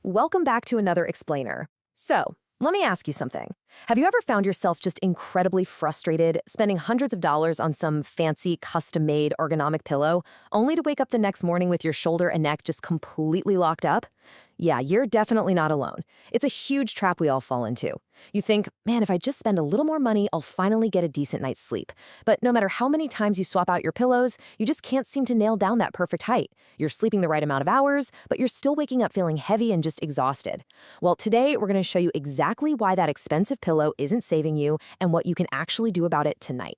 Welcome back to another explainer. So, let me ask you something. Have you ever found yourself just incredibly frustrated, spending hundreds of dollars on some fancy, custom-made ergonomic pillow, only to wake up the next morning with your shoulder and neck just completely locked up? Yeah, you're definitely not alone. It's a huge trap we all fall into. You think, man, if I just spend a little more money, I'll finally get a decent night's sleep. But no matter how many times you swap out your pillows, you just can't seem to nail down that perfect height. You're sleeping the right amount of hours, but you're still waking up feeling heavy and just exhausted. Well, today we're going to show you exactly why that expensive pillow isn't saving you and what you can actually do about it tonight.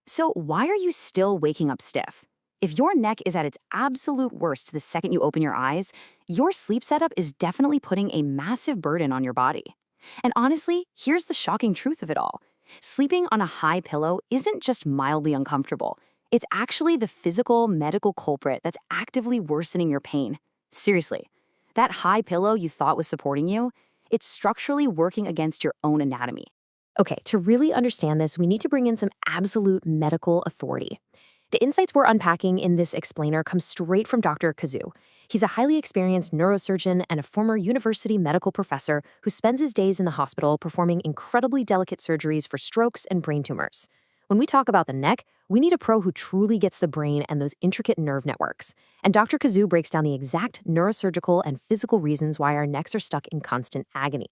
So why are you still waking up stiff? If your neck is at its absolute worst the second you open your eyes, your sleep setup is definitely putting a massive burden on your body. And honestly, here's the shocking truth of it all. Sleeping on a high pillow isn't just mildly uncomfortable. It's actually the physical, medical culprit that's actively worsening your pain. Seriously, that high pillow you thought was supporting you, it's structurally working against your own anatomy. Okay, to really understand this, we need to bring in some absolute medical authority. The insights we're unpacking in this explainer come straight from Dr. Kazu. He's a highly experienced neurosurgeon and a former university medical professor who spends his days in the hospital performing incredibly delicate surgeries for strokes and brain tumors. When we talk about the neck, we need a pro who truly gets the brain and those intricate nerve networks. And Dr. Kazu breaks down the exact neurosurgical and physical reasons why our necks are stuck in constant agony.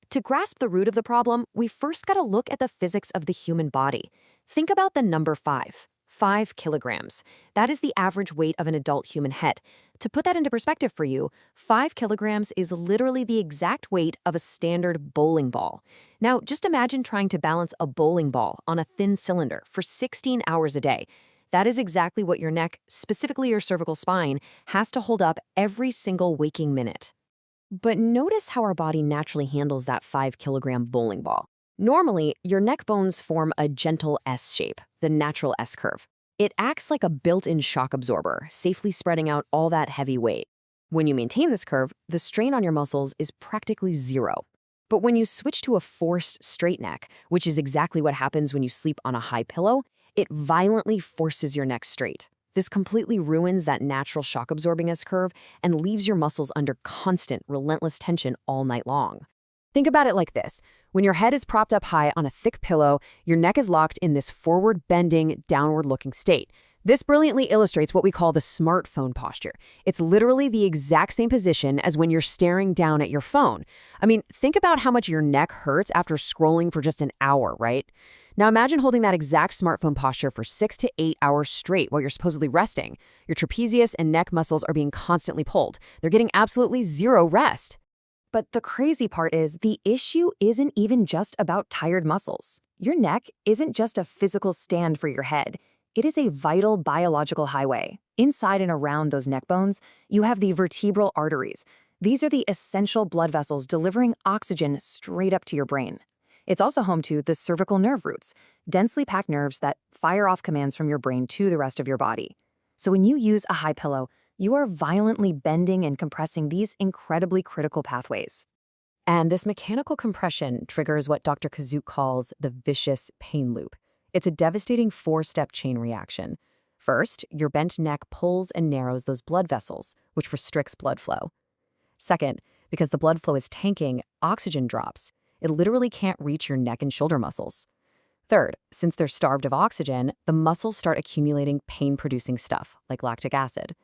To grasp the root of the problem, we first got to look at the physics of the human body. Think about the number 5. 5 kilograms. That is the average weight of an adult human head. To put that into perspective for you, 5 kilograms is literally the exact weight of a standard bowling ball. Now, just imagine trying to balance a bowling ball on a thin cylinder for 16 hours a day. That is exactly what your neck, specifically your cervical spine, has to hold up every single waking minute. But notice how our body naturally handles that 5-kilogram bowling ball. Normally, your neck bones form a gentle S shape, the natural S curve. It acts like a built-in shock absorber, safely spreading out all that heavy weight. When you maintain this curve, the strain on your muscles is practically zero. But when you switch to a forced straight neck, which is exactly what happens when you sleep on a high pillow, it violently forces your neck straight. This completely ruins that natural shock-absorbing S-curve and leaves your muscles under constant, relentless tension all night long. Think about it like this. When your head is propped up high on a thick pillow, your neck is locked in this forward-bending, downward-looking state. This brilliantly illustrates what we call the smartphone posture. It's literally the exact same position as when you're staring down at your phone. I mean, think about how much your neck hurts after scrolling for just an hour, right? Now imagine holding that exact smartphone posture for 6 to 8 hours straight while you're supposedly resting. Your trapezius and neck muscles are being constantly pulled. They're getting absolutely zero rest. But the crazy part is, the issue isn't even just about tired muscles. Your neck isn't just a physical stand for your head. It is a vital biological highway. Inside and around those neck bones, you have the vertebral arteries. These are the essential blood vessels delivering oxygen straight up to your brain. It's also home to the cervical nerve roots, densely packed nerves that fire off commands from your brain to the rest of your body. So when you use a high pillow, you are violently bending and compressing these incredibly critical pathways. And this mechanical compression triggers what Dr. Kazu calls the vicious pain loop. It's a devastating 4-step chain reaction. First, your bent neck pulls and narrows those blood vessels, which restricts blood flow. Second, because the blood flow is tanking, oxygen drops. It literally can't reach your neck and shoulder muscles. Third, since they're starved of oxygen, the muscles start accumulating pain-producing stuff, like lactic acid.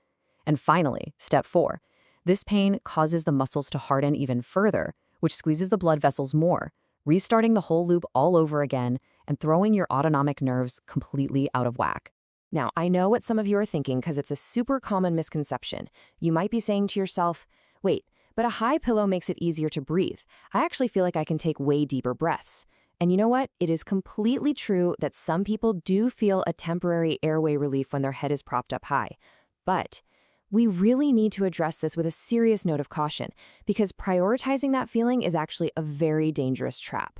And finally, step 4. This pain causes the muscles to harden even further, which squeezes the blood vessels more, restarting the whole loop all over again and throwing your autonomic nerves completely out of whack. Now, I know what some of you are thinking because it's a super common misconception. You might be saying to yourself, wait, but a high pillow makes it easier to breathe. I actually feel like I can take way deeper breaths. And you know what? It is completely true that some people do feel a temporary airway relief when their head is propped up high. But we really need to address this with a serious note of caution, because prioritizing that feeling is actually a very dangerous trap.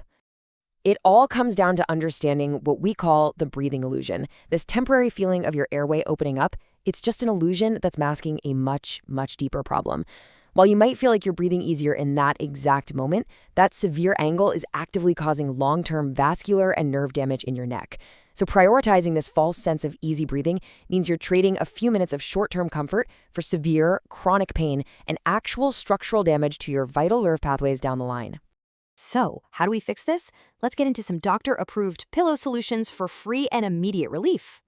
It all comes down to understanding what we call the breathing illusion. This temporary feeling of your airway opening up, it's just an illusion that's masking a much, much deeper problem. While you might feel like you're breathing easier in that exact moment, that severe angle is actively causing long-term vascular and nerve damage in your neck. So prioritizing this false sense of easy breathing means you're trading a few minutes of short-term comfort for severe, chronic pain and actual structural damage to your vital nerve pathways down the line. So, how do we fix this? Let's get into some doctor-approved pillow solutions for free and immediate relief.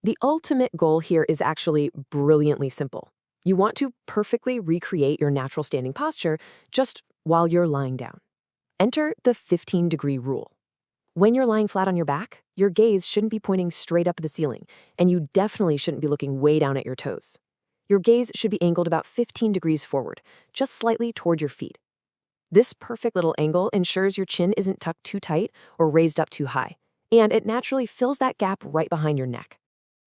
The ultimate goal here is actually brilliantly simple. You want to perfectly recreate your natural standing posture just while you're lying down. Enter the 15-degree rule. When you're lying flat on your back, your gaze shouldn't be pointing straight up at the ceiling, and you definitely shouldn't be looking way down at your toes. Your gaze should be angled about 15 degrees forward, just slightly toward your feet. This perfect little angle ensures your chin isn't tucked too tight or raised up too high, and it naturally fills that gap right behind your neck.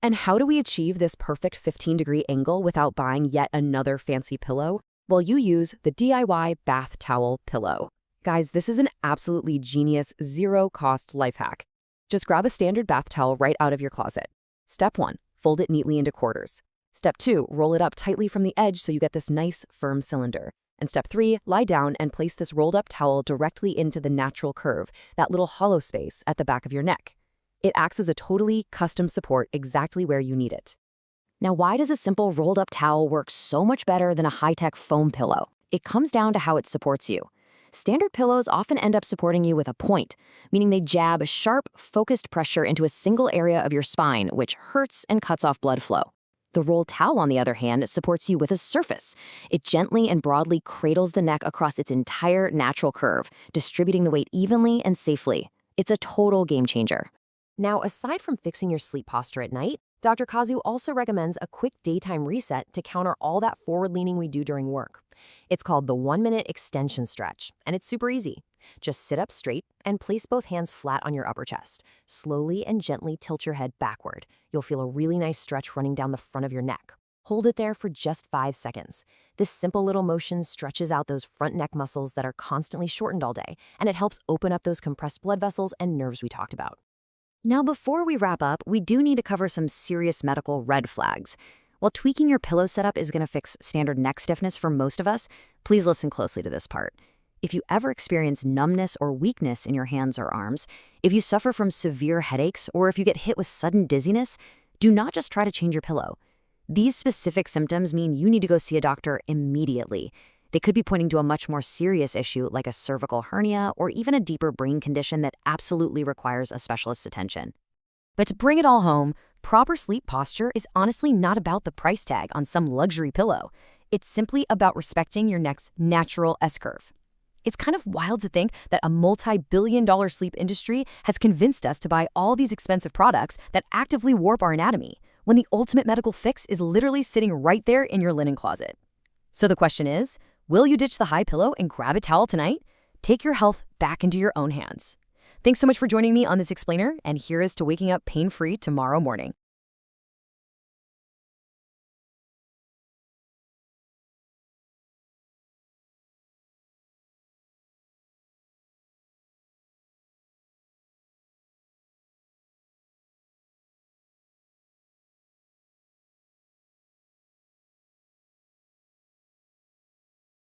And how do we achieve this perfect 15-degree angle without buying yet another fancy pillow? Well, you use the DIY bath towel pillow. Guys, this is an absolutely genius, zero-cost life hack. Just grab a standard bath towel right out of your closet. Step 1, fold it neatly into quarters. Step 2, roll it up tightly from the edge so you get this nice, firm cylinder. And step 3, lie down and place this rolled-up towel directly into the natural curve, that little hollow space at the back of your neck. It acts as a totally custom support exactly where you need it. Now, why does a simple rolled-up towel work so much better than a high-tech foam pillow? It comes down to how it supports you. Standard pillows often end up supporting you with a point, meaning they jab a sharp, focused pressure into a single area of your spine, which hurts and cuts off blood flow. The rolled towel, on the other hand, supports you with a surface. It gently and broadly cradles the neck across its entire natural curve, distributing the weight evenly and safely. It's a total game changer. Now, aside from fixing your sleep posture at night, Dr. Kazu also recommends a quick daytime reset to counter all that forward-leaning we do during work. It's called the 1-minute extension stretch, and it's super easy. Just sit up straight and place both hands flat on your upper chest. Slowly and gently tilt your head backward. You'll feel a really nice stretch running down the front of your neck. Hold it there for just 5 seconds. This simple little motion stretches out those front neck muscles that are constantly shortened all day, and it helps open up those compressed blood vessels and nerves we talked about. Now, before we wrap up, we do need to cover some serious medical red flags. While tweaking your pillow setup is going to fix standard neck stiffness for most of us, please listen closely to this part. If you ever experience numbness or weakness in your hands or arms, if you suffer from severe headaches, or if you get hit with sudden dizziness, do not just try to change your pillow. These specific symptoms mean you need to go see a doctor immediately. They could be pointing to a much more serious issue like a cervical hernia or even a deeper brain condition that absolutely requires a specialist's attention. But to bring it all home, proper sleep posture is honestly not about the price tag on some luxury pillow. It's simply about respecting your neck's natural S-curve. It's kind of wild to think that a multi-billion-dollar sleep industry has convinced us to buy all these expensive products that actively warp our anatomy, when the ultimate medical fix is literally sitting right there in your linen closet. So the question is, will you ditch the high pillow and grab a towel tonight? Take your health back into your own hands. Thanks so much for joining me on this explainer, and here is to waking up pain-free tomorrow morning.